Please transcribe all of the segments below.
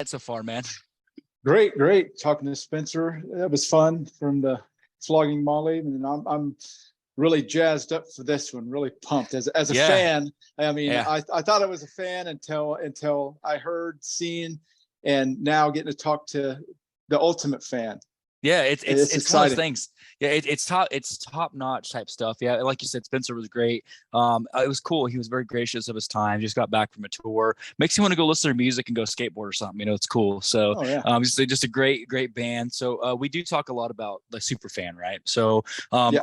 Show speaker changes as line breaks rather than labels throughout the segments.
so far, man?
Great, great. Talking to Spencer, that was fun from the flogging Molly, and I'm really jazzed up for this one. Really pumped as a
Yeah,
fan. I mean,
yeah.
I thought I was a fan until I heard, seen, and now getting to talk to the ultimate fan.
Yeah, it's
It's
it's one of those
exciting.
things. Yeah, it's top notch type stuff. Yeah, like you said, Spencer was great. It was cool. He was very gracious of his time. Just got back from a tour. Makes you want to go listen to music and go skateboard or something. It's cool. So
Oh yeah,
just a great band. So we do talk a lot about the super fan, right? So
yeah,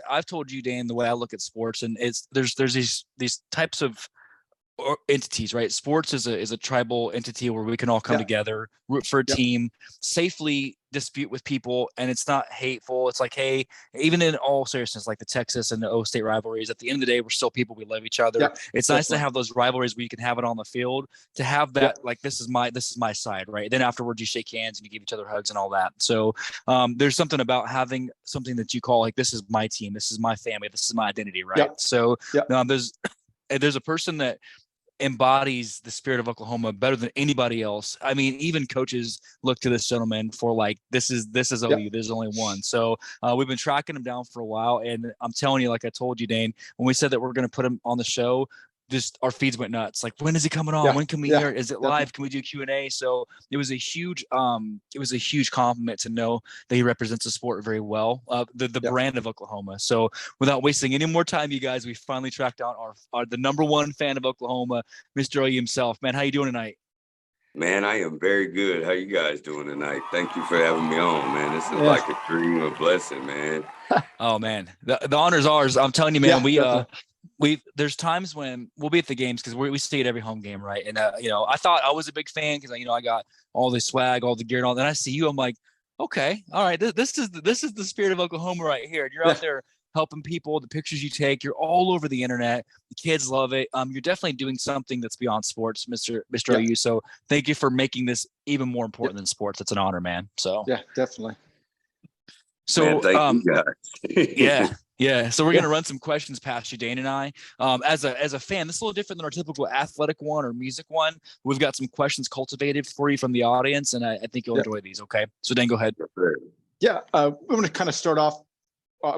I've told you, Dan, the way I look at sports, and it's there's these types of or entities, right? Sports is a tribal entity where we can all come
yeah,
together, root for a
yeah,
team, safely dispute with people, and it's not hateful. It's like, hey, even in all seriousness, like the Texas and the O State rivalries, at the end of the day, we're still people. We love each other.
yeah,
It's nice to
definitely.
have those rivalries where you can have it on the field. To have
Yeah,
that, like this is my side, right? Then afterwards, you shake hands and you give each other hugs and all that. So there's something about having something that you call like this is my team, this is my family, this is my identity,
yeah,
right? So
yeah,
there's a person that embodies the spirit of Oklahoma better than anybody else. I mean, even coaches look to this gentleman for like, this is
yeah,
OU. There's only one. So we've been tracking him down for a while. And I'm telling you, like I told you, Dane, when we said that we're going to put him on the show, just our feeds went nuts. Like, when is he coming on?
yeah,
When can we
yeah,
hear it? Is it
definitely.
live? Can we do Q&A? So it was a huge compliment to know that he represents the sport very well, the
Yeah.
brand of Oklahoma. So without wasting any more time, you guys, we finally tracked down our the number one fan of Oklahoma, Mr. O himself. Man, how you doing tonight?
Man, I am very good. How you guys doing tonight? Thank you for having me on, man. This is
Yeah,
like a dream, a blessing, man.
Oh man, the honor's ours. I'm telling you, man.
yeah, definitely.
We there's times when we'll be at the games because we stay at every home game, right? And I thought I was a big fan because I got all the swag, all the gear, and all. Then I see you, I'm like, okay, all right, this is the spirit of Oklahoma right here. And you're
Yeah,
out there helping people. The pictures you take, you're all over the internet. The kids love it. You're definitely doing something that's beyond sports, Mister
yeah,
OU. So thank you for making this even more
yeah,
important than sports. It's an honor, man. So
yeah, definitely.
Man,
so
thank you
um,
guys.
yeah, yeah. So we're
Yeah,
gonna run some questions past you, Dane and I. As a fan, this is a little different than our typical athletic one or music one. We've got some questions cultivated for you from the audience, and I think you'll
yeah,
enjoy these. Okay, so Dane, go ahead.
yeah. I'm going to kind of start off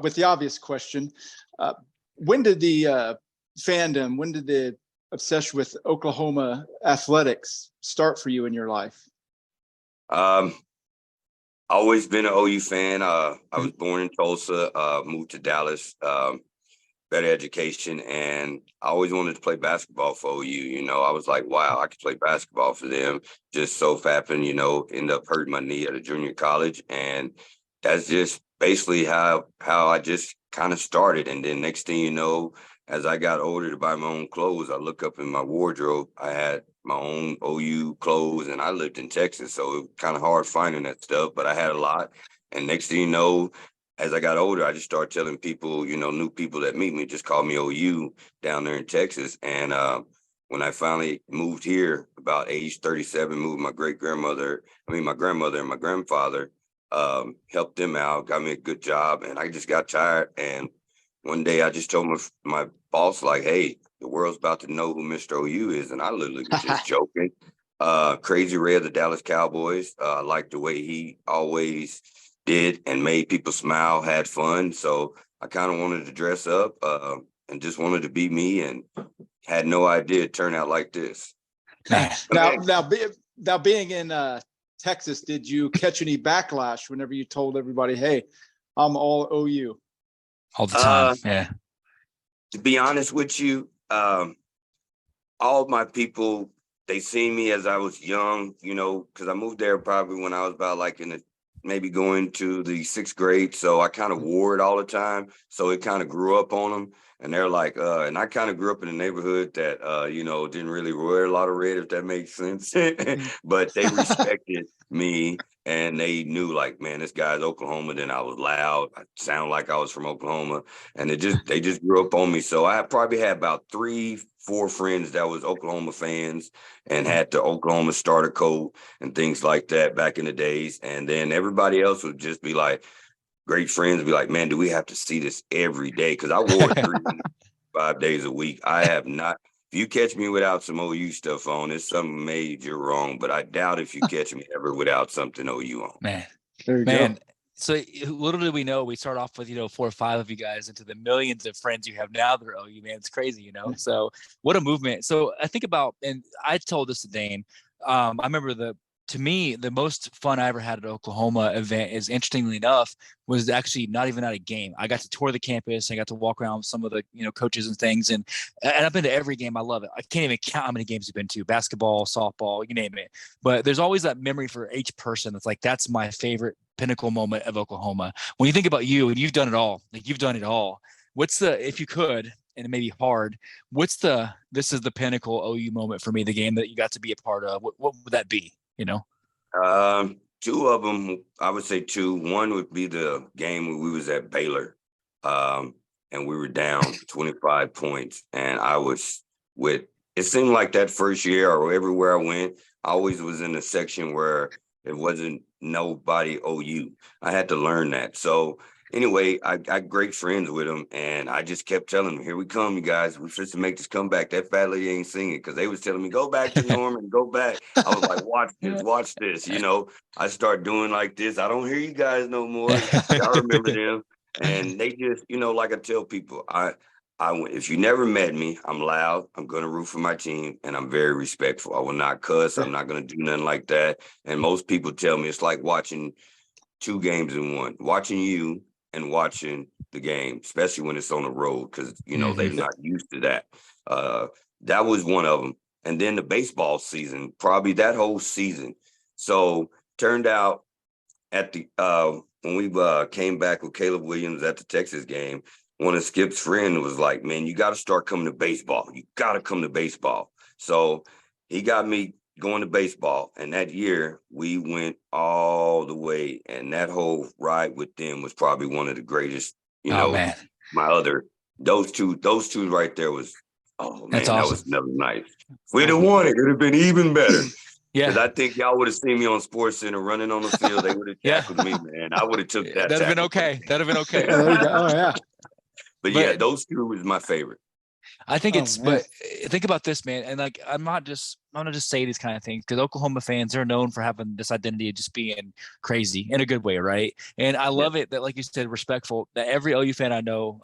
with the obvious question. Uh, when did the fandom, when did the obsession with Oklahoma athletics start for you in your life?
um, Always been an OU fan. I
Mhm.
was born in Tulsa, moved to Dallas, better education, and I always wanted to play basketball for OU. I was like, wow, I could play basketball for them. Just so happened, end up hurting my knee at a junior college, and that's just basically how I just kind of started. And then next thing you know, as I got older to buy my own clothes, I look up in my wardrobe. I had my own OU clothes, and I lived in Texas, so it was kind of hard finding that stuff, but I had a lot. And next thing you know, as I got older, I just started telling people, new people that meet me, just call me OU down there in Texas. And when I finally moved here, about age 37, moved my grandmother and my grandfather, helped them out, got me a good job, and I just got tired. And one day I just told my boss, like, hey, the world's about to know who Mr. OU is. And I literally was just joking. Crazy Ray of the Dallas Cowboys. I liked the way he always did and made people smile, had fun. So I kind of wanted to dress up and just wanted to be me, and had no idea it turned out like this.
Man,
now being in Texas, did you catch any backlash whenever you told everybody, hey, I'm all OU?
all the time.
Uh,
Yeah,
to be honest with you, all of my people, they seen me as I was young, because I moved there probably when I was about like maybe going to the 6th grade. So I kind of wore it all the time. So it kind of grew up on them. And they're like, and I kind of grew up in a neighborhood that, didn't really wear a lot of red, if that makes sense. But they respected me, and they knew, like, man, this guy's Oklahoma. Then I was loud. I sound like I was from Oklahoma. And they just grew up on me. So I probably had about 3-4 friends that was Oklahoma fans and had the Oklahoma starter coat and things like that back in the days. And then everybody else would just be like, great friends be like, man, do we have to see this every day? Because I wore it 305 days a week. I have not. if you catch me without some OU stuff on, it's something major wrong. But I doubt if you catch me ever without something OU on.
Man,
There you
man.
go.
So little did we know, we start off with, 4 or 5 of you guys into the millions of friends you have now that are OU, man. It's crazy, So what a movement. So I think about, and I told this to Dane, I remember to me, the most fun I ever had at Oklahoma event is, interestingly enough, was actually not even at a game. I got to tour the campus. I got to walk around with some of the, coaches and things. And I've been to every game. I love it. I can't even count how many games you've been to: basketball, softball, you name it. But there's always that memory for each person. It's like, that's my favorite pinnacle moment of Oklahoma. When you think about you, and you've done it all, what's if you could, and it may be hard, this is the pinnacle OU moment for me, the game that you got to be a part of? What would that be?
Two of them, I would say two. One would be the game when we was at Baylor, and we were down 25 points, and I was it seemed like that first year, or everywhere I went, I always was in a section where it wasn't nobody OU. I had to learn that. So anyway, I got great friends with them, and I just kept telling them, here we come, you guys. We're supposed to make this comeback. That fat lady ain't singing, because they was telling me, go back to Norman, go back. I was like, watch this. I start doing like this. I don't hear you guys no more. Y'all remember them. And they just, like I tell people, if you never met me, I'm loud. I'm going to root for my team, and I'm very respectful. I will not cuss. I'm not going to do nothing like that. And most people tell me it's like watching 2 games in one, watching you and watching the game, especially when it's on the road, because, they're not used to that. That was one of them. And then the baseball season, probably that whole season. So turned out at the when we came back with Caleb Williams at the Texas game, one of Skip's friends was like, man, you got to start coming to baseball. You got to come to baseball. So he got me going to baseball. And that year we went all the way. And that whole ride with them was probably one of the greatest,
man.
Those two right there was, oh man,
That's awesome.
That was another night. If we'd have won it, it would have been even better.
Yeah.
Because I think y'all would have seen me on Sports Center running on the field. They would have tackled me, man. I would have took that.
That'd have been okay. That'd have been okay.
There you go. Oh, yeah.
But yeah, those two was my favorite.
I think but think about this, man. And like, I'm not just say these kind of things, because Oklahoma fans are known for having this identity of just being crazy in a good way, right? And I love it that, like you said, respectful, that every OU fan I know,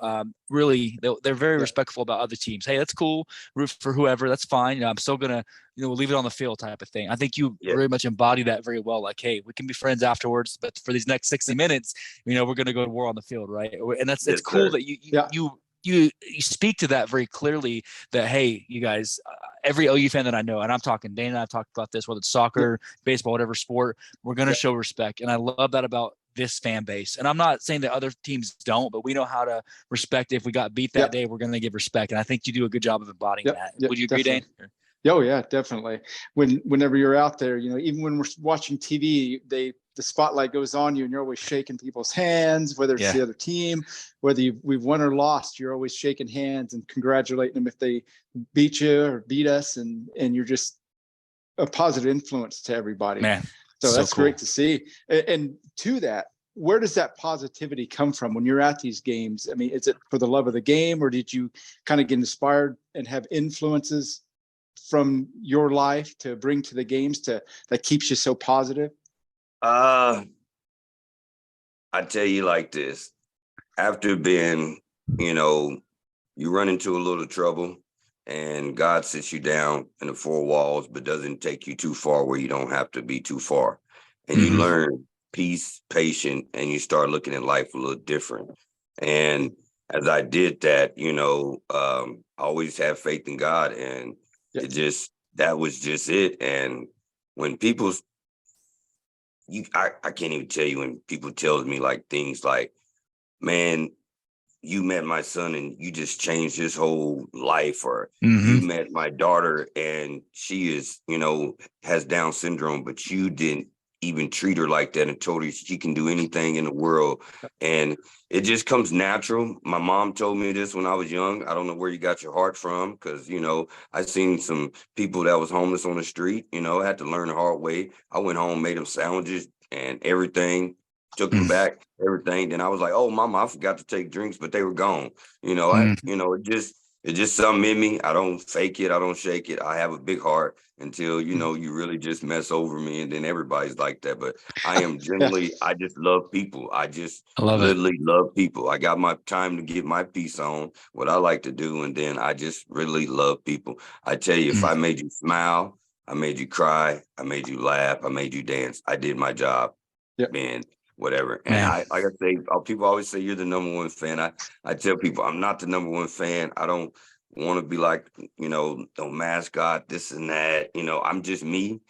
really, they're very respectful about other teams. Hey, that's cool. Root for whoever. That's fine. I'm still going to, we'll leave it on the field type of thing. I think you very much embody that very well. Like, hey, we can be friends afterwards, but for these next 60 minutes, we're going to go to war on the field, right? And it's cool that you speak to that very clearly, that, hey, you guys, every OU fan that I know, and I'm talking, Dana and I've talked about this, whether it's soccer, baseball, whatever sport, we're going to show respect. And I love that about this fan base. And I'm not saying that other teams don't, but we know how to respect. If we got beat that day, we're going to give respect. And I think you do a good job of embodying that. Would you agree, Dane?
Oh yeah, definitely. Whenever you're out there, even when we're watching TV, the spotlight goes on you, and you're always shaking people's hands, whether it's the other team, whether we've won or lost, you're always shaking hands and congratulating them if they beat you or beat us, and you're just a positive influence to everybody.
Man,
so that's cool. Great to see. And to that, where does that positivity come from when you're at these games? I mean, is it for the love of the game, or did you kind of get inspired and have influences from your life to bring to the games that keeps you so positive?
I tell you like this, after being, you run into a little trouble, and God sits you down in the 4 walls, but doesn't take you too far where you don't have to be too far. And you learn peace, patience, and you start looking at life a little different. And as I did that, I always have faith in God, and that was just it. And when people, I can't even tell you, when people tell me like things like, man, you met my son and you just changed his whole life, or you met my daughter and she is, has Down syndrome, but you didn't even treat her like that and told her she can do anything in the world. And it just comes natural. My mom told me this when I was young. I don't know where you got your heart from, because, I seen some people that was homeless on the street, I had to learn the hard way. I went home, made them sandwiches and everything, took them back, everything. Then I was like, oh, mama, I forgot to take drinks, but they were gone. It it's just something in me. I don't fake it. I don't shake it. I have a big heart until, you know, you really just mess over me. And then everybody's like that. But I am
Yeah.
generally, I just love people. I just
I love it.
literally love people. I got my time to get my piece on what I like to do. And then I just really love people. I tell you, if
Mm.
I made you smile, I made you cry, I made you laugh, I made you dance, I did my job,
Yep.
man, whatever. And
Man.
I, like I say, people always say you're the number one fan. I tell people I'm not the number one fan. I don't want to be like, you know, the mascot, this and that. You know, I'm just me.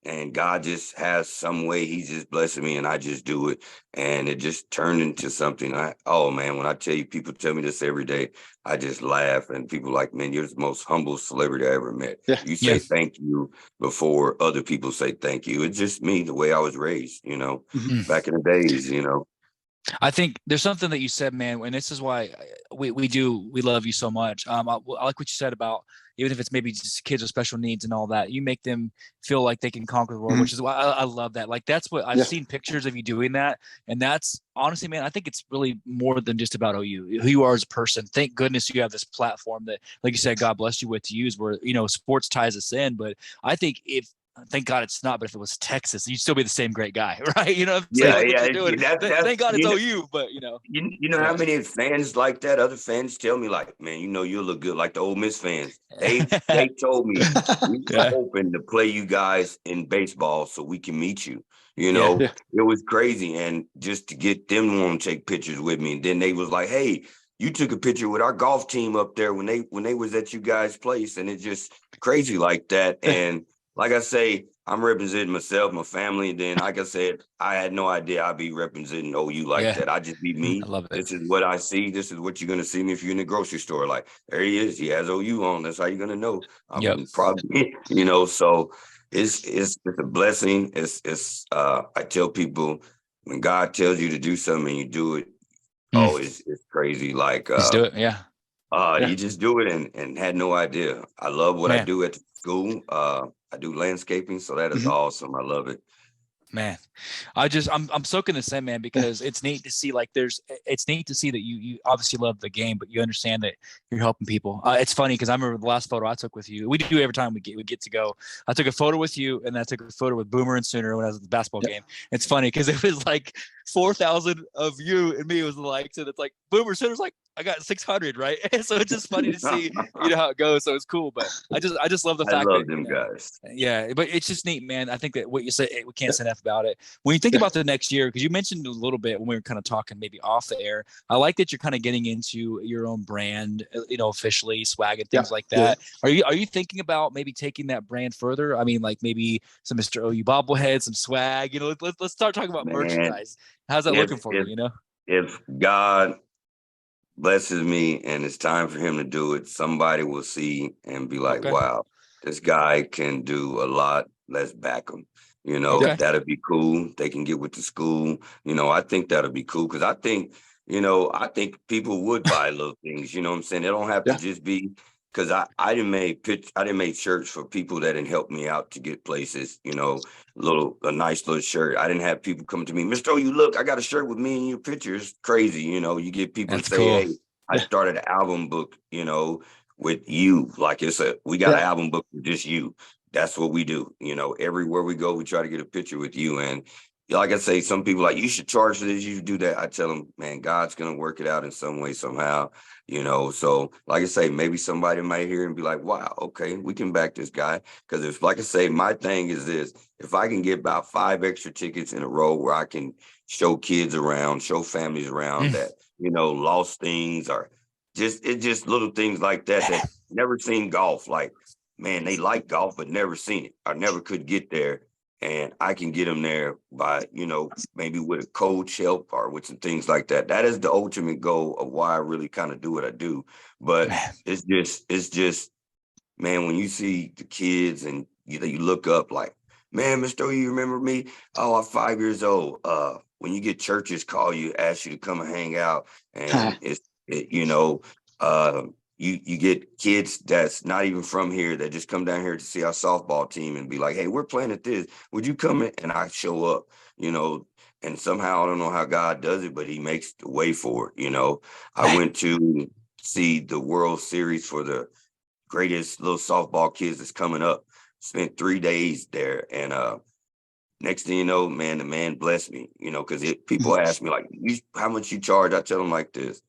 And God just has some way he's just blessing me and I just do it. And it just turned into something. Oh man, when I tell you, people tell me this every day, I just laugh and people like, man, you're the most humble celebrity I ever met.
Yeah.
You
Yeah.
say thank you before other people say thank you. It's just me, the way I was raised, you know,
Mhm.
back in the days, you know.
I think there's something that you said, man, and this is why we love you so much. I like what you said about even if it's maybe just kids with special needs and all that, you make them feel like they can conquer the world,
Mhm.
which is why I love that. Like that's what I've
Yeah.
seen pictures of you doing that, and that's honestly, man, I think it's really more than just about OU, who you are as a person. Thank goodness you have this platform that, like you said, God bless you with to use. Where sports ties us in, but I think if thank God it's not, but if it was Texas, you'd still be the same great guy, right? You know what I'm saying?
Yeah,
Like what
yeah.
you're doing.
That's
Thank God it's
you know,
OU, but
you know how
yeah.
many fans like that? Other fans tell me like, man, you know, you look good, like the Ole Miss fans. They told me we were
Yeah.
hoping to play you guys in baseball so we can meet you. You
Yeah.
know,
Yeah.
it was crazy, and just to get them to want to take pictures with me, and then they was like, hey, you took a picture with our golf team up there when they was at you guys' place, and it's just crazy like that.
Yeah.
And like I say, I'm representing myself, my family. And then, like I said, I had no idea I'd be representing OU like
Yeah.
that. I just be me.
I love it.
This is what I see. This is what you're gonna see me if you're in the grocery store. Like, there he is. He has OU on. That's how you're gonna know.
Yep.
I'm probably, so it's a blessing. It's I tell people when God tells you to do something and you do it,
Mm.
it's crazy. Like
Just do it. Yeah.
Yeah.
you just do it and had no idea. I love what I
Man.
do at the school. I do landscaping, so that is
Mhm.
awesome. I love it.
Man, I'm soaking this in, man, because it's neat to see it's neat to see that you obviously love the game, but you understand that you're helping people. It's funny because I remember the last photo I took with you. We do every time we get to go. I took a photo with you, and then I took a photo with Boomer and Sooner when I was at the basketball
Yep.
game. It's funny because it was like 4,000 of you and me was the likes, and it's like Boomer Sooner's like I got 600, right? So it's just funny to see how it goes. So it's cool, but I just love the
I
fact that
love them guys.
yeah, but it's just neat, man. I think that what you say, we can't
Yeah.
say enough about it. When you think
Yeah.
about the next year, because you mentioned a little bit when we were kind of talking maybe off the air, I like that you're kind of getting into your own brand, officially swag and
Yeah.
things like
Yeah.
that. Are you thinking about maybe taking that brand further? I mean, like maybe some Mr. OU bobblehead, some swag. Let's start talking about
Man,
merchandise. How's that
if
looking for
if
you?
if God blesses me and it's time for him to do it, somebody will see and be like,
Okay.
wow, this guy can do a lot. Let's back him.
Okay.
That'll be cool. They can get with the school. I think that'll be cool because I think people would buy little things. You know what I'm saying? They don't have to
Yeah.
just be because I didn't make shirts for people that didn't help me out to get places. A nice little shirt. I didn't have people come to me, Mr. O, you look, I got a shirt with me and your picture. It's crazy. You get people to
That's
say,
cool.
hey, I
Yeah.
started an album book, with you. Like we got an
Yeah.
album book with just you. That's what we do. Everywhere we go, we try to get a picture with you. And like I say, some people like, you should charge for this, you should do that. I tell them, man, God's going to work it out in some way, somehow, So like I say, maybe somebody might hear and be like, wow, okay, we can back this guy. Because if, like I say, my thing is this, if I can get about 5 extra tickets in a row where I can show kids around, show families around that, lost things or it's just little things like that never seen golf. Like, man, they like golf, but never seen it. I never could get there. And I can get them there by, maybe with a coach help or with some things like that. That is the ultimate goal of why I really kind of do what I do. But
Man.
it's just, man, when you see the kids and you look up like, man, Mr. O, you remember me? Oh, I'm 5 years old. When you get churches call you, ask you to come and hang out, and you get kids that's not even from here that just come down here to see our softball team and be like, hey, we're playing at this. Would you come in? And I show up, and somehow I don't know how God does it, but he makes the way for it. I went to see the World Series for the greatest little softball kids that's coming up. Spent 3 days there, and next thing you know, man, the man blessed me, because people ask me, like, how much you charge? I tell them like this: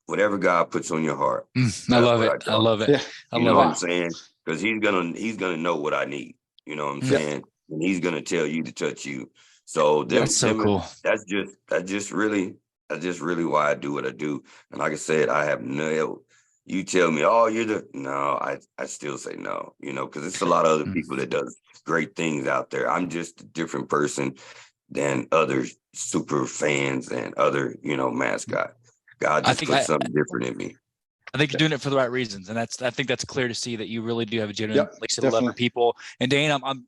whatever God puts on your heart.
I love it. I love it.
Yeah.
I
You know
love
what I'm saying? Because he's gonna know what I need. You know what I'm saying? And he's gonna tell you to touch you. So
That's so cool.
That's just really why I do what I do. And like I said, I have no. You tell me, oh, no. I still say no. Because it's a lot of other people that does great things out there. I'm just a different person than other super fans and other mascot. God just put something different in me.
I think you're doing it for the right reasons, and I think that's clear to see that you really do have a genuine, like you said, love for people. And Dane, I'm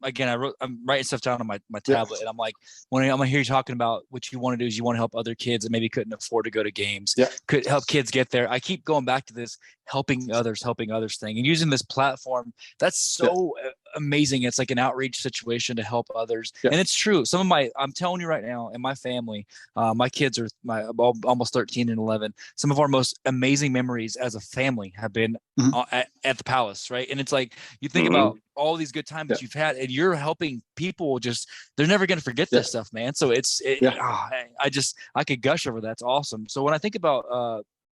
writing stuff down on my tablet, and I'm like, when I'm hear you talking about what you want to do is you want to help other kids that maybe couldn't afford to go to games, could help kids get there. I keep going back to this helping others thing, and using this platform. That's so amazing. It's like an outreach situation to help others, and it's true. I'm telling you right now, in my family, my kids are almost 13 and 11. Some of our most amazing memories as a family have been at the Palace, right? And it's like you think about all these good times that you've had, and you're helping people. They're never going to forget this stuff, man. So I could gush over that. It's awesome. So when I think about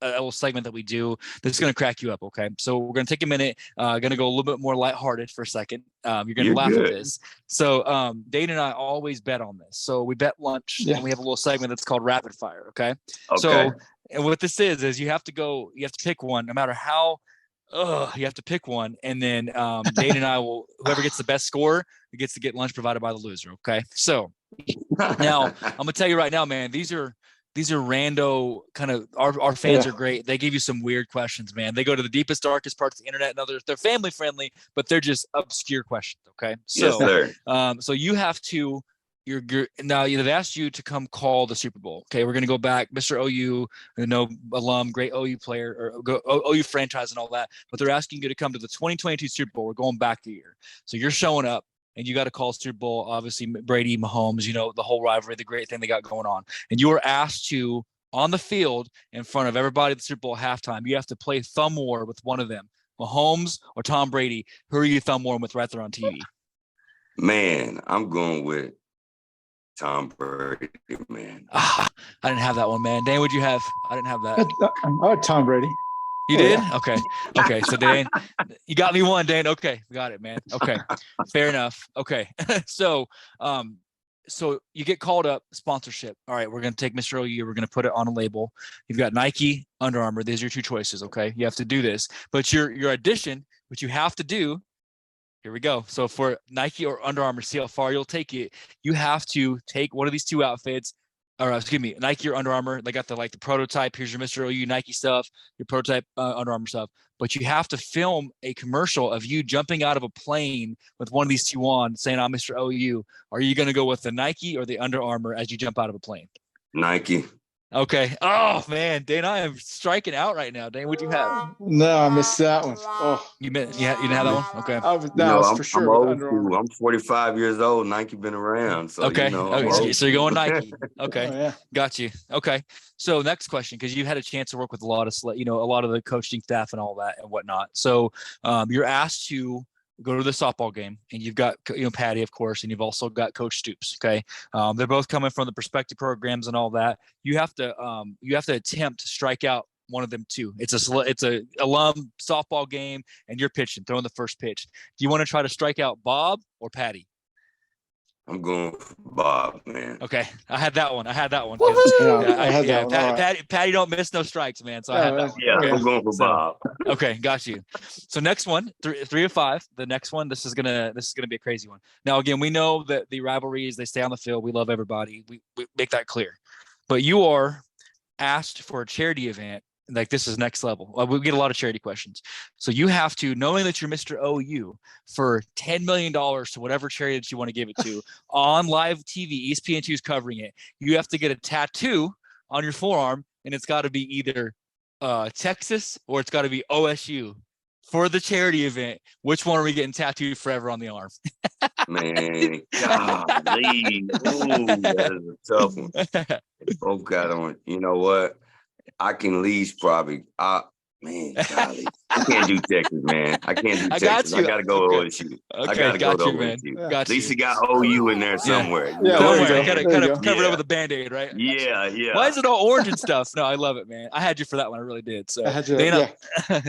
a little segment that we do that's going to crack you up, okay? So we're going to take a minute, going to go a little bit more lighthearted for a second. You're going to laugh at this. So Dane and I always bet on this. So we bet lunch, and we have a little segment that's called Rapid Fire, okay? So and what this is you have to pick one, no matter how you have to pick one, and then Dane and I will, whoever gets the best score gets to get lunch provided by the loser, okay? So now I'm going to tell you right now, man, these are rando kind of, our fans are great. They give you some weird questions, man. They go to the deepest, darkest parts of the internet, and others, they're family friendly, but they're just obscure questions. Okay. So, so you have to, now they've asked you to come call the Super Bowl. Okay. We're going to go back, Mr. OU, alum, great OU player, or OU franchise and all that, but they're asking you to come to the 2022 Super Bowl. We're going back a year. So you're showing up, and you got to call Super Bowl, obviously Brady, Mahomes, the whole rivalry, the great thing they got going on. And you are asked to, on the field, in front of everybody at the Super Bowl halftime, you have to play thumb war with one of them, Mahomes or Tom Brady. Who are you thumb warring with right there on TV?
Man, I'm going with Tom Brady, man.
I didn't have that one, man. Dane, what'd you have? I didn't have that.
I had Tom Brady.
You did? Yeah. Okay. So Dane, you got me one, Dane. Okay. Got it, man. Okay. Fair enough. Okay. So you get called up, sponsorship. All right. We're going to take Mr. OU. We're going to put it on a label. You've got Nike, Under Armour. These are your two choices. Okay. You have to do this, but your audition, which you have to do. Here we go. So for Nike or Under Armour, see how far you'll take it. You have to take one of these two outfits. Or excuse me, Nike or Under Armour. They got the prototype. Here's your Mr. OU Nike stuff, your prototype Under Armour stuff. But you have to film a commercial of you jumping out of a plane with one of these two on, saying, "I'm Mr. OU." Are you going to go with the Nike or the Under Armour as you jump out of a plane?
Nike.
Okay. Oh man, Dane, I am striking out right now. Dane, what'd you have?
No, I missed that one. Oh,
you didn't have that one? Okay.
I'm for sure.
I'm old school. I'm 45 years old. Nike been around. So
okay. So you're going Nike. Okay.
Oh, yeah.
Got you. Okay. So next question, because you've had a chance to work with a lot of the coaching staff and all that and whatnot. So you're asked to go to the softball game, and you've got Patty, of course, and you've also got Coach Stoops. Okay, they're both coming from the Perspective programs and all that. You have to attempt to strike out one of them too. It's a alum softball game, and you're pitching, throwing the first pitch. Do you want to try to strike out Bob or Patty?
I'm going for Bob, man.
Okay, I had that one. Patty don't miss no strikes, man. So I had that one.
Yeah, okay. I'm going for Bob.
Okay, got you. So next one, 3 of 5. The next one, this is gonna be a crazy one. Now again, we know that the rivalries, they stay on the field. We love everybody. We make that clear. But you are asked for a charity event. Like, this is next level. We get a lot of charity questions. So you have to, knowing that you're Mr. OU, for $10 million to whatever charity that you want to give it to, on live TV, ESPN2 is covering it. You have to get a tattoo on your forearm, and it's got to be either Texas or it's got to be OSU for the charity event. Which one are we getting tattooed forever on the arm?
Man, golly. Ooh, that is a tough one. Both got on. You know what? I can at least probably. Man, golly, I can't do Texas, man. I can't do
I got
Texas. I
you.
gotta go to
Okay.
OSU. I
Okay,
gotta go
got
to
you, man.
OSU.
Yeah.
At
Got
least
you.
it got OU in there
Yeah.
somewhere. You
Yeah,
know
Don't
there you
what
worry,
I'm
go.
saying?
kind
There you
of
go.
cover it
Yeah,
up with a Band-Aid, right? I got you.
yeah, yeah.
Why is it all orange and stuff? No, I love it, man. I had you for that one. I really did.
I
So,
had to,
Dana,
yeah.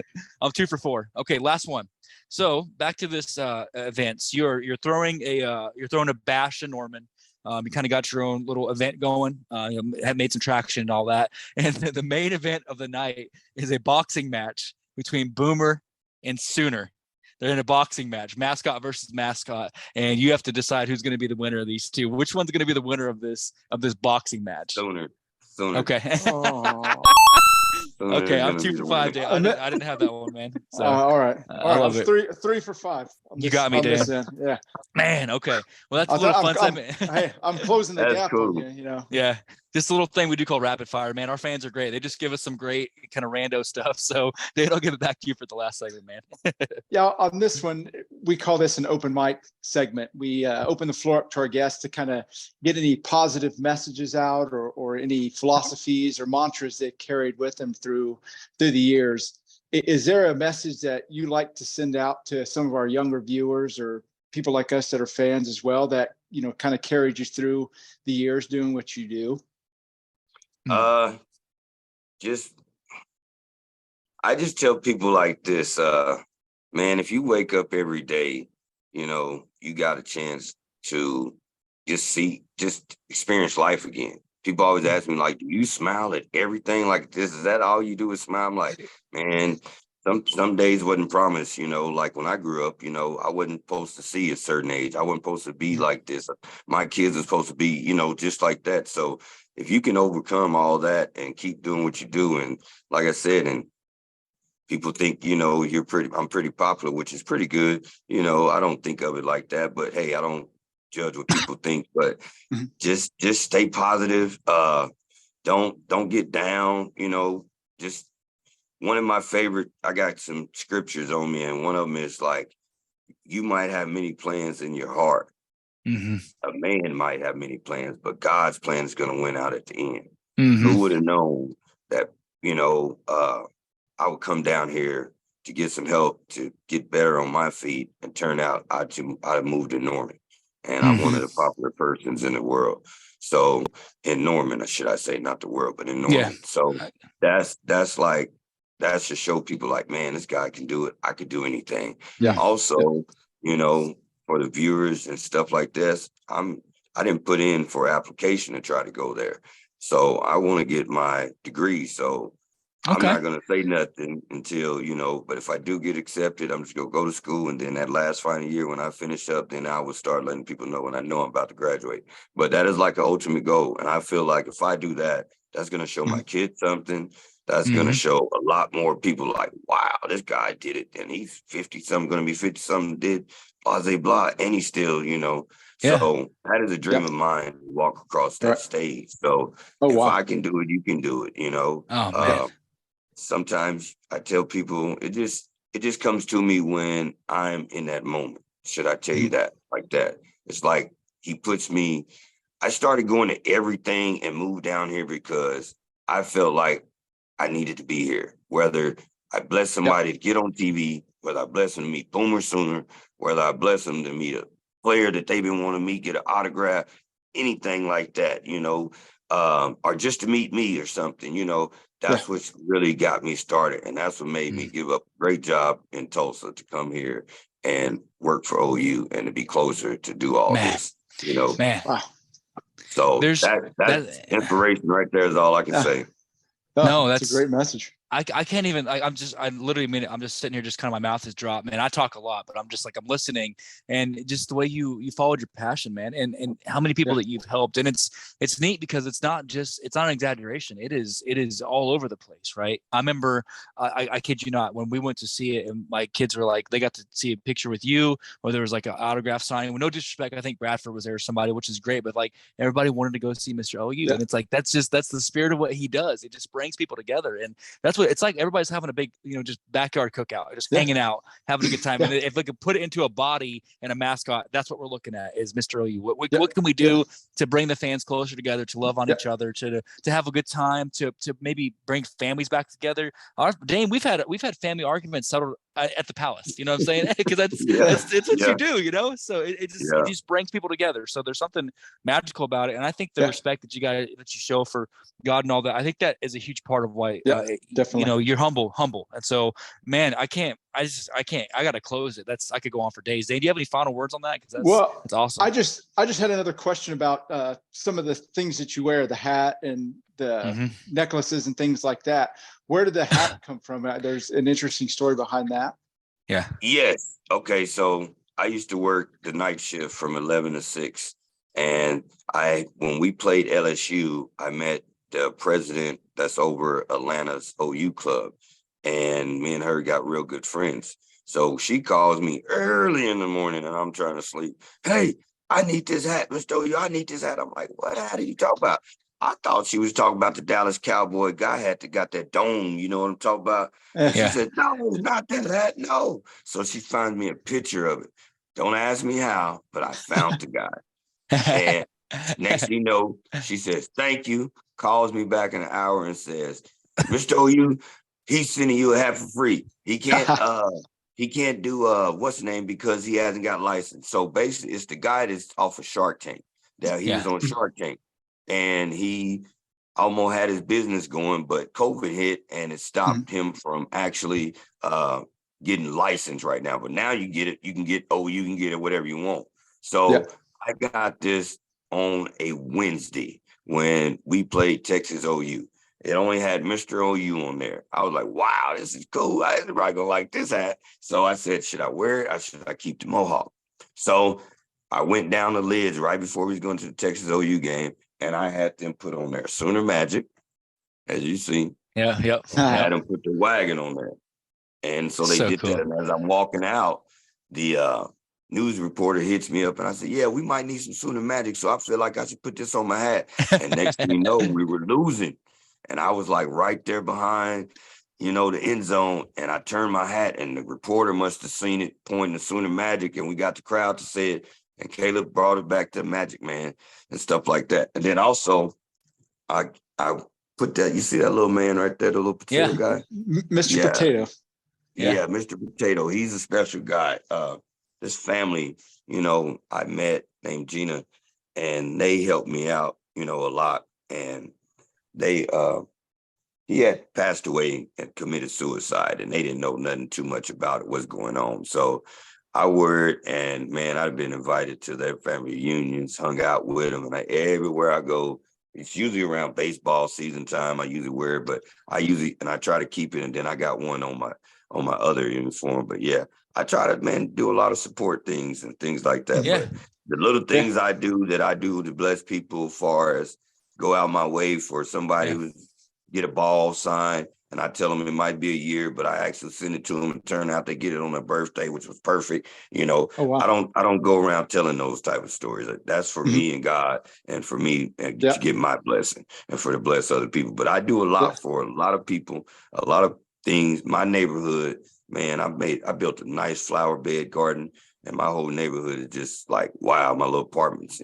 I'm 2 for 4. Okay, last one. So back to this events. You're throwing a bash in Norman. You kind of got your own little event going. Have made some traction and all that. And the main event of the night is a boxing match between Boomer and Sooner. They're in a boxing match, mascot versus mascot, and you have to decide who's going to be the winner of these two. Which one's going to be the winner of this boxing match?
Sooner.
Okay.
Oh.
Sooner
Okay,
is
I'm
gonna
2
be
for
the
5,
winner.
Dan. I didn't have that one, man. So
All right.
I
I
love
was
it.
three for 5.
You got me,
on this
Dan.
end. Yeah.
Man, okay. Well, that's
I
a little
thought
fun segment.
hey, I'm closing the
That's
gap on
cool.
you. You know.
Yeah, just a little thing we do call rapid fire, man. Our fans are great. They just give us some great kind of rando stuff. So, Dan, I'll give it back to you for the last segment, man.
Yeah, on this one, we call this an open mic segment. We open the floor up to our guests to kind of get any positive messages out or any philosophies or mantras they carried with them through the years. Is there a message that you like to send out to some of our younger viewers or people like us that are fans as well that, you know, kind of carried you through the years doing what you do?
Just I just tell people like this, man, if you wake up every day, you know, you got a chance to just experience life again. People always ask me, like, do you smile at everything like this? Is that all you do is smile? I'm like, man, some days wasn't promised, you know, like when I grew up, you know, I wasn't supposed to see a certain age. I wasn't supposed to be like this. My kids are supposed to be, you know, just like that. So if you can overcome all that and keep doing what you do, and like I said, and people think, you know, I'm pretty popular, which is pretty good. You know, I don't think of it like that, but hey, I don't judge what people think, but just stay positive. Don't get down, you know, just one of my favorite, I got some scriptures on me, and one of them is like, you might have many plans in your heart.
Mm-hmm.
A man might have many plans, but God's plan is going to win out at the end.
Mm-hmm.
Who would have known that, you know, I would come down here to get some help to get better on my feet, and turn out I moved to Norman, and I'm one of the popular persons in the world. So in Norman, should I say, not the world, but in Norman.
Yeah.
So that's to show people like, man, this guy can do it. I could do anything.
Yeah.
Also, you know, for the viewers and stuff like this, I didn't put in for application to try to go there. So I want to get my degree. So I'm not going to say nothing until, you know, but if I do get accepted, I'm just going to go to school. And then that last final year, when I finish up, then I will start letting people know when I know I'm about to graduate. But that is like an ultimate goal. And I feel like if I do that, that's going to show my kids something. That's going to show a lot more people like, wow, this guy did it. And he's 50-something, going to be 50-something, did blah, blah, blah. And he's still, you know.
Yeah.
So that is a dream of mine to walk across that stage. So if I can do it, you can do it, you know.
Oh, man.
Sometimes I tell people it just comes to me when I'm in that moment. Should I tell you that like that? It's like I started going to everything and moved down here because I felt like I needed to be here. Whether I bless somebody to get on TV, whether I bless them to meet Boomer Sooner, whether I bless them to meet a player that they've been wanting to meet, get an autograph, anything like that, you know, or just to meet me or something, you know. That's what really got me started. And that's what made me give up a great job in Tulsa to come here and work for OU and to be closer to do all this, you know.
Man.
Wow.
So that's inspiration right there is all I can say.
No, that's a great message.
I can't even, I literally mean it. I'm just sitting here, just kind of my mouth is dropped, man. I talk a lot, but I'm just like, I'm listening, and just the way you followed your passion, man, and how many people that you've helped. And it's neat because it's not an exaggeration. It is all over the place. Right. I remember, I kid you not, when we went to see it and my kids were like, they got to see a picture with you, or there was like an autograph signing. With no disrespect, I think Bradford was there or somebody, which is great, but like everybody wanted to go see Mr. OU. And it's like, that's the spirit of what he does. It just brings people together. And that's what it's like. Everybody's having a big, just backyard cookout, just hanging out, having a good time. And if we could put it into a body and a mascot, that's what we're looking at is Mr. OU. What can we do to bring the fans closer together, to love on each other, to have a good time, to maybe bring families back together? Dane, we've had family arguments settled at the Palace. You know what I'm saying? Because it's what you do. So it just brings people together. So there's something magical about it, and I think the respect that you show for God and all that, I think that is a huge part of why definitely you're humble. And so, man, I gotta close it. I could go on for days. Dane, do you have any final words on that? Because that's awesome.
I just had another question about some of the things that you wear, the hat and the necklaces and things like that. Where did the hat come from? There's an interesting story behind that.
Yeah.
Yes. Okay. So I used to work the night shift from 11 to 6. And when we played LSU, I met the president that's over Atlanta's OU club. And me and her got real good friends. So she calls me early in the morning and I'm trying to sleep. Hey, I need this hat, Mr. OU. I need this hat. I'm like, what hat are you talking about? I thought she was talking about the Dallas Cowboy guy hat that got that dome. You know what I'm talking about? And she said, no, it's not that hat. No. So she finds me a picture of it. Don't ask me how, but I found the guy. And next thing you know, she says, thank you, calls me back in an hour and says, Mr. OU, he's sending you a hat for free. He can't do what's the name because he hasn't got license. So basically it's the guy that's off of Shark Tank. Now he was on Shark Tank and he almost had his business going, but COVID hit and it stopped him from actually getting licensed right now. But now you get it, you can get it whatever you want. So I got this on a Wednesday when we played Texas OU. It only had Mr. OU on there. I was like, wow, this is cool. Everybody gonna like this hat. So I said, should I wear it or should I keep the mohawk? So I went down the lids right before we was going to the Texas OU game, and I had them put on there Sooner Magic, as you see.
Yeah, yep.
I had them put the wagon on there. And so they did that. And as I'm walking out, the news reporter hits me up and I said, yeah, we might need some Sooner Magic. So I feel like I should put this on my hat. And next thing you know, we were losing. And I was like right there behind, the end zone. And I turned my hat and the reporter must have seen it pointing to Sooner Magic. And we got the crowd to say it. And Caleb brought it back to Magic Man and stuff like that. And then also I put that, you see that little man right there, the little potato guy?
Mr. Potato.
Yeah, Mr. Potato. He's a special guy. This family, I met named Gina, and they helped me out, a lot. And he had passed away and committed suicide, and they didn't know nothing too much about it, what's going on. So I worried, and man, I've been invited to their family reunions, hung out with them, and everywhere I go, it's usually around baseball season time. I usually wear it, but I try to keep it, and then I got one on my other uniform. But yeah, I try to, do a lot of support things and things like that. Yeah. But the little things I do to bless people, as far as go out my way for somebody who get a ball signed, and I tell them it might be a year, but I actually send it to them and turn out they get it on their birthday, which was perfect. Oh, wow. I don't go around telling those type of stories. That's for me and God, and for me and to get my blessing and for to bless other people. But I do a lot for a lot of people, a lot of things. My neighborhood, man, I built a nice flower bed garden, and my whole neighborhood is just like, wow, my little apartments,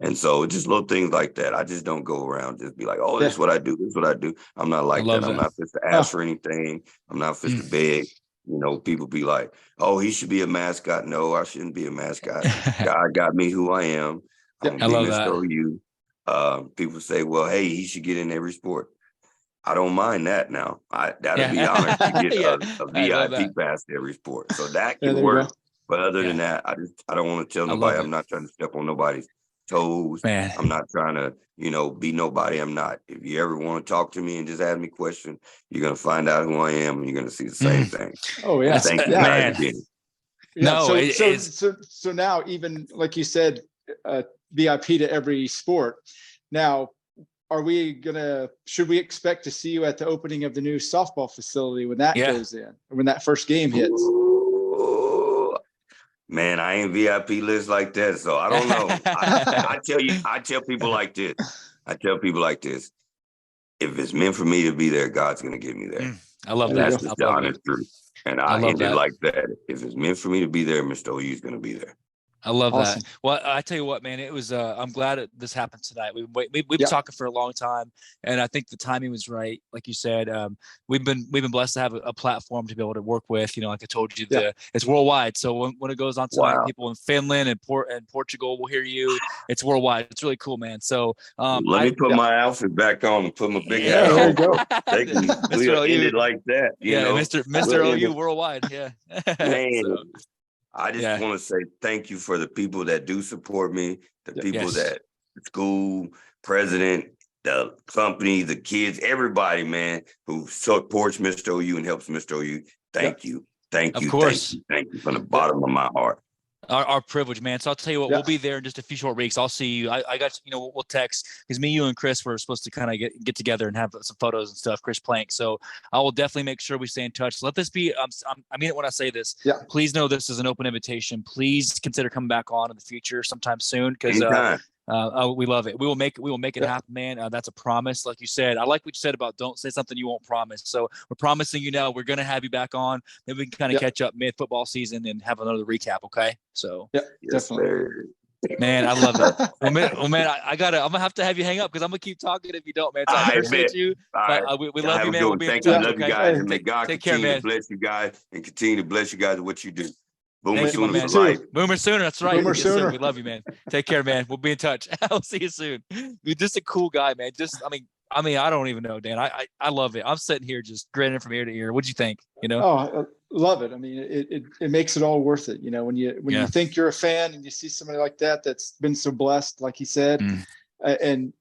And so just little things like that. I just don't go around just be like, oh, this is what I do. This is what I do. I'm not like that. I'm not fit to ask for anything. I'm not fit to beg. People be like, oh, he should be a mascot. No, I shouldn't be a mascot. God got me who I am. I'm going to show you. People say, well, hey, he should get in every sport. I don't mind that now. That'd be honored to get a VIP pass to every sport. So that can work. But other than that, I don't want to tell nobody. I'm not trying to step on nobody's toes. Man. I'm not trying to, be nobody. I'm not. If you ever want to talk to me and just ask me questions, you're going to find out who I am, and you're going to see the same thing.
Oh, yeah.
Thank you guys again.
So now, even like you said, VIP to every sport. Now, should we expect to see you at the opening of the new softball facility when that goes in, or when that first game hits?
Man, I ain't VIP list like that, so I don't know. I tell people like this. if it's meant for me to be there, God's going to get me there.
I love
And
that.
that's just the honest truth. And I
love
ended
that.
like that. If it's meant for me to be there, Mr. OU is going to be there.
I love
Awesome.
that. Well, I tell you what, man, it was. I'm glad this happened tonight. We've been talking for a long time, and I think the timing was right. Like you said, we've been blessed to have a platform to be able to work with. You know, like I told you, it's worldwide. So when it goes on tonight, people in Finland and Portugal will hear you. It's worldwide. It's really cool, man. So
let me put my outfit back on and put my big hat on.
There you go.
They can we'll end it like that. You know,
Mr. OU worldwide. Yeah,
man.
So,
I just want to say thank you for the people that do support me, the people that school, president, the company, the kids, everybody, man, who supports Mr. OU and helps Mr. OU. Thank you. Thank you.
Of course.
Thank you from the bottom of my heart.
Our privilege, man. So I'll tell you what, we'll be there in just a few short weeks. I'll see you. I got, we'll text because me, you, and Chris were supposed to kind of get together and have some photos and stuff. Chris Plank. So I will definitely make sure we stay in touch. Let this be. I mean it when I say this. Yeah. Please know this is an open invitation. Please consider coming back on in the future sometime soon because we love it. We will make it happen, man. That's a promise. Like you said, I like what you said about don't say something you won't promise. So we're promising you now. We're going to have you back on. Maybe we can kind of catch up mid football season and have another recap. Okay. So
definitely.
Man, I love it. Well, man, I'm gonna have to have you hang up because I'm gonna keep talking if you don't, man. So I appreciate you. We love you, man. We'll be in touch.
Love you guys, and may God continue to bless you guys and continue to bless you guys with what you do. Boomer Sooner for life.
Boomer Sooner, that's right.
Boomer Sooner.
We love you, man. Take care, man. We'll be in touch. I'll see you soon. You're just a cool guy, man. I mean, I don't even know, Dan. I love it. I'm sitting here just grinning from ear to ear. What'd you think?
Oh, I love it. I mean, it makes it all worth it. When you think you're a fan and you see somebody like that's been so blessed, like he said, and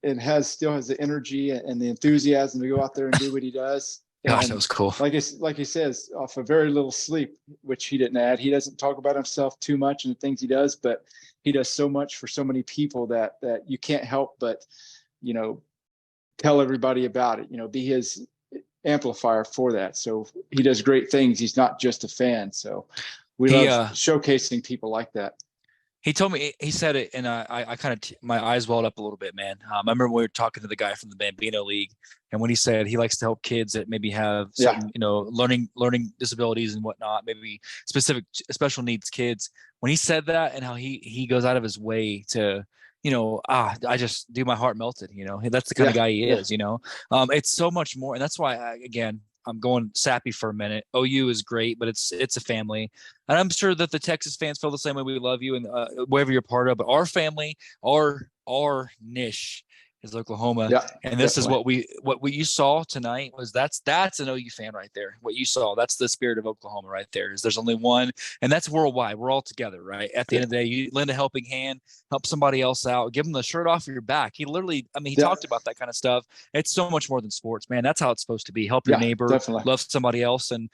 still has the energy and the enthusiasm to go out there and do what he does.
Gosh, that was cool.
Like he says, off of very little sleep, which he didn't add. He doesn't talk about himself too much and the things he does, but he does so much for so many people that you can't help but, tell everybody about it. Be his amplifier for that. So he does great things. He's not just a fan. So we love showcasing people like that.
He told me, he said it, and I kind of, my eyes welled up a little bit, man. I remember we were talking to the guy from the Bambino League, and when he said he likes to help kids that maybe have some, learning disabilities and whatnot, maybe special needs kids. When he said that and how he goes out of his way to, I just my heart melted, that's the kind of guy he is, it's so much more. And that's why I'm going sappy for a minute. OU is great, but it's a family. And I'm sure that the Texas fans feel the same way. We love you and wherever you're part of, but our family, our niche is Oklahoma. Yeah, and this definitely. Is what you saw tonight was that's an OU fan right there. What you saw, that's the spirit of Oklahoma right there. Is there's only one, and that's worldwide. We're all together, right? At the end of the day, you lend a helping hand, help somebody else out, give them the shirt off your back. He literally, he talked about that kind of stuff. It's so much more than sports, man. That's how it's supposed to be. Help your neighbor, definitely. Love somebody else, and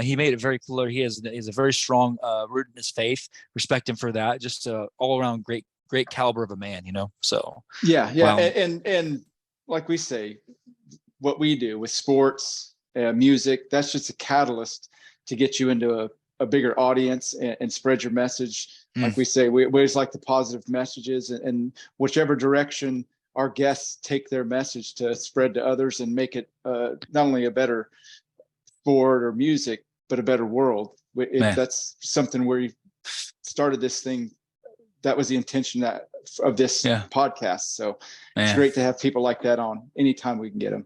he made it very clear. He has a very strong root in his faith. Respect him for that. Just all around great caliber of a man, so
wow. And like we say, what we do with sports, music, that's just a catalyst to get you into a bigger audience and spread your message. Like we say, we always like the positive messages, and whichever direction our guests take their message to spread to others and make it not only a better sport or music, but a better world. If that's something where you started this thing, that was the intention of this podcast. So it's great to have people like that on anytime we can get them.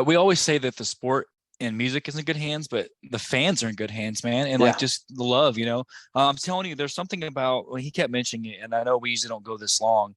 We always say that the sport and music is in good hands, but the fans are in good hands, man. And just the love, I'm telling you, there's something about when he kept mentioning it, and I know we usually don't go this long,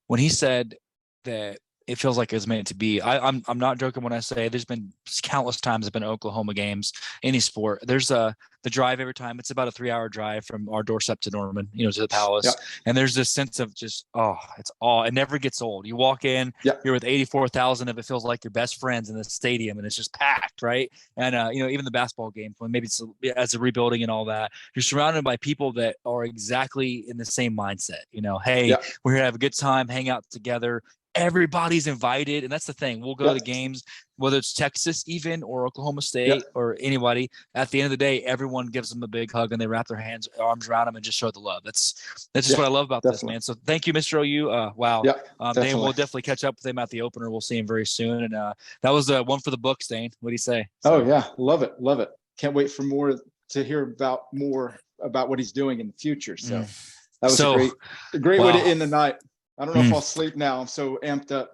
when he said that it feels like it's meant to be. I'm not joking when I say there's been countless times I've been to Oklahoma games, any sport. There's the drive every time. It's about a 3-hour drive from our doorstep to Norman, to the Palace. Yeah. And there's this sense of just, it never gets old. You walk in, you're with 84,000 of it feels like your best friends in the stadium, and it's just packed, right? And even the basketball games, when maybe it's as a rebuilding and all that, you're surrounded by people that are exactly in the same mindset. Hey, we're here to have a good time, hang out together. everybody's invited. And that's the thing. We'll go
Yeah.
to games, whether it's Texas even or Oklahoma State
Yeah.
or anybody. At the end of the day, everyone gives them a big hug and they wrap their arms around them and just show the love. That's just what I love about this, man. So thank you, Mr. OU. Wow.
Yeah,
Dane, we'll definitely catch up with him at the opener. We'll see him very soon. And that was one for the books, Dane. What do you say?
So. Oh yeah. Love it. Love it. Can't wait for to hear more about what he's doing in the future. So that was a great way to end the night. I don't know if I'll sleep now. I'm so amped up.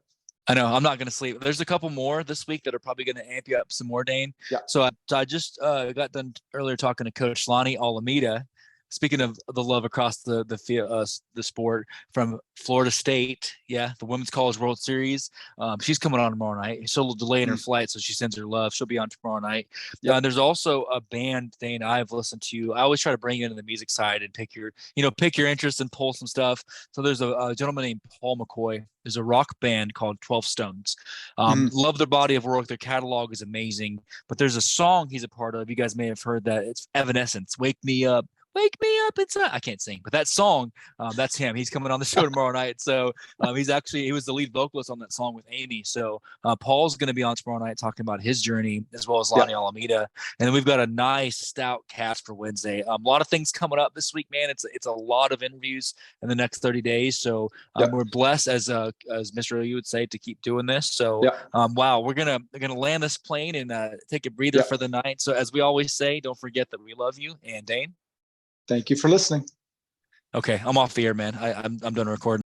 I know I'm not going to sleep. There's a couple more this week that are probably going to amp you up some more, Dane.
Yeah.
So I just got done earlier talking to Coach Lonnie Alameda. Speaking of the love across the sport, from Florida State, the Women's College World Series. She's coming on tomorrow night. She'll delay in her flight, so she sends her love. She'll be on tomorrow night. There's also a band, Dane, I've listened to. I always try to bring you into the music side and pick your interest and pull some stuff. So there's a gentleman named Paul McCoy. There's a rock band called 12 Stones. Love their body of work. Their catalog is amazing. But there's a song he's a part of. You guys may have heard that. It's Evanescence. Wake me up inside. I can't sing, but that song, that's him. He's coming on the show tomorrow night. So he was the lead vocalist on that song with Amy. So Paul's going to be on tomorrow night talking about his journey, as well as Lonnie Alameda. And then we've got a nice stout cast for Wednesday. A lot of things coming up this week, man. It's a lot of interviews in the next 30 days. So we're blessed, as Mr. OU would say, to keep doing this. So wow, we're gonna land this plane and take a breather for the night. So as we always say, don't forget that we love you. And Dane,
thank you for listening.
Okay, I'm off the air, man. I'm done recording.